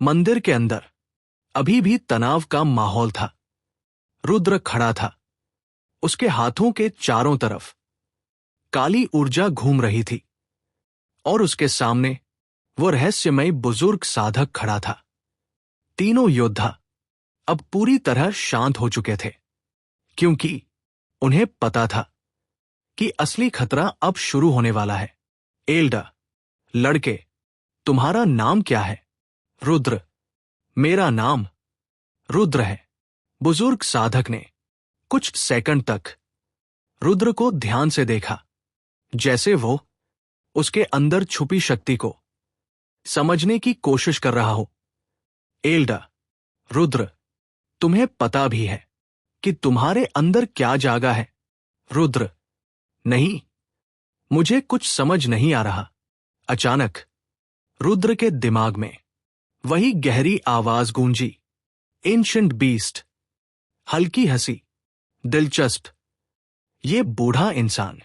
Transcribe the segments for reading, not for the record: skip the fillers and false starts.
मंदिर के अंदर अभी भी तनाव का माहौल था। रुद्र खड़ा था। उसके हाथों के चारों तरफ काली ऊर्जा घूम रही थी और उसके सामने वो रहस्यमय बुजुर्ग साधक खड़ा था। तीनों योद्धा अब पूरी तरह शांत हो चुके थे, क्योंकि उन्हें पता था कि असली खतरा अब शुरू होने वाला है। एल्डा, लड़के, तुम्हारा नाम क्या है? रुद्र, मेरा नाम रुद्र है। बुजुर्ग साधक ने कुछ सेकंड तक रुद्र को ध्यान से देखा, जैसे वो उसके अंदर छुपी शक्ति को समझने की कोशिश कर रहा हो। एल्डा, रुद्र, तुम्हें पता भी है कि तुम्हारे अंदर क्या जागा है? रुद्र, नहीं, मुझे कुछ समझ नहीं आ रहा। अचानक रुद्र के दिमाग में वही गहरी आवाज गूंजी, एंशिएंट बीस्ट। हल्की हंसी, दिलचस्प, ये बूढ़ा इंसान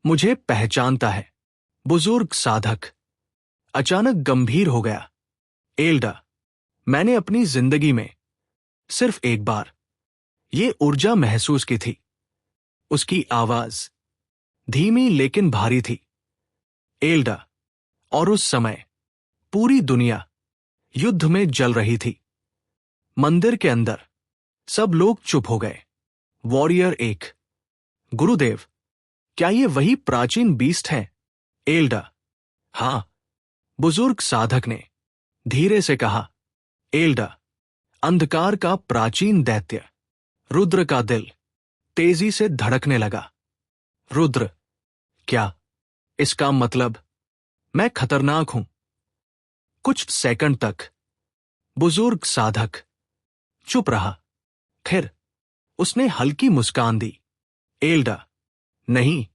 मुझे पहचानता है। बुजुर्ग साधक अचानक गंभीर हो गया। एल्डा, मैंने अपनी जिंदगी में सिर्फ एक बार ये ऊर्जा महसूस की थी। उसकी आवाज धीमी लेकिन भारी थी। एल्डा, और उस समय पूरी दुनिया युद्ध में जल रही थी। मंदिर के अंदर सब लोग चुप हो गए। वॉरियर 1, गुरुदेव, क्या ये वही प्राचीन बीस्ट है? एल्डा, हां, बुजुर्ग साधक ने धीरे से कहा। एल्डा, अंधकार का प्राचीन दैत्य। रुद्र का दिल तेजी से धड़कने लगा। रुद्र, क्या इसका मतलब मैं खतरनाक हूं? कुछ सेकंड तक बुजुर्ग साधक चुप रहा। फिर उसने हल्की मुस्कान दी। एल्डा, नहीं,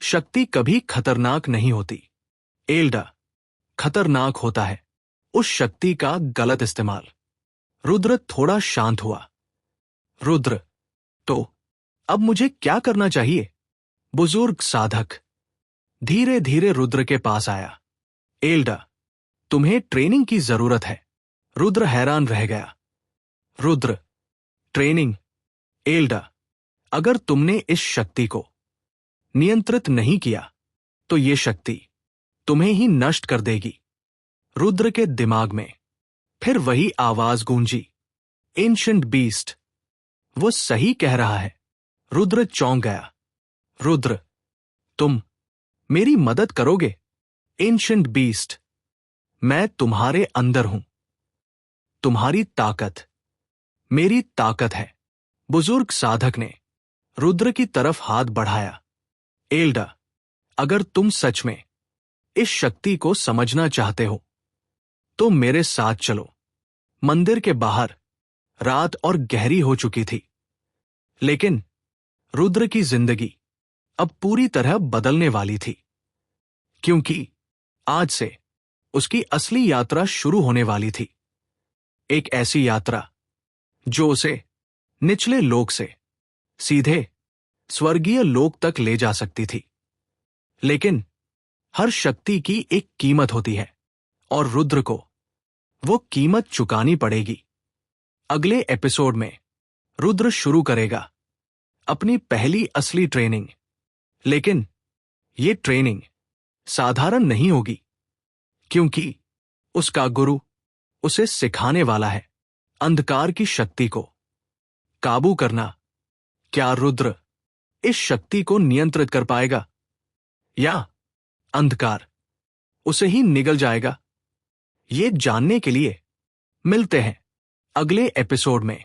शक्ति कभी खतरनाक नहीं होती। एल्डा, खतरनाक होता है उस शक्ति का गलत इस्तेमाल। रुद्र थोड़ा शांत हुआ। रुद्र, तो अब मुझे क्या करना चाहिए? बुजुर्ग साधक धीरे धीरे रुद्र के पास आया। एल्डा, तुम्हें ट्रेनिंग की जरूरत है। रुद्र हैरान रह गया। रुद्र, ट्रेनिंग? एल्डा, अगर तुमने इस शक्ति को नियंत्रित नहीं किया तो ये शक्ति तुम्हें ही नष्ट कर देगी। रुद्र के दिमाग में फिर वही आवाज गूंजी, एंशिएंट बीस्ट। वो सही कह रहा है। रुद्र चौंक गया। रुद्र, तुम मेरी मदद करोगे? एंशिएंट बीस्ट, मैं तुम्हारे अंदर हूं। तुम्हारी ताकत मेरी ताकत है। बुजुर्ग साधक ने रुद्र की तरफ हाथ बढ़ाया। एल्डा, अगर तुम सच में इस शक्ति को समझना चाहते हो तो मेरे साथ चलो। मंदिर के बाहर रात और गहरी हो चुकी थी, लेकिन रुद्र की जिंदगी अब पूरी तरह बदलने वाली थी, क्योंकि आज से उसकी असली यात्रा शुरू होने वाली थी। एक ऐसी यात्रा जो उसे निचले लोक से सीधे स्वर्गीय लोक तक ले जा सकती थी। लेकिन हर शक्ति की एक कीमत होती है और रुद्र को वो कीमत चुकानी पड़ेगी। अगले एपिसोड में रुद्र शुरू करेगा अपनी पहली असली ट्रेनिंग, लेकिन ये ट्रेनिंग साधारण नहीं होगी, क्योंकि उसका गुरु उसे सिखाने वाला है अंधकार की शक्ति को काबू करना। क्या रुद्र इस शक्ति को नियंत्रित कर पाएगा, या अंधकार उसे ही निगल जाएगा? ये जानने के लिए मिलते हैं अगले एपिसोड में।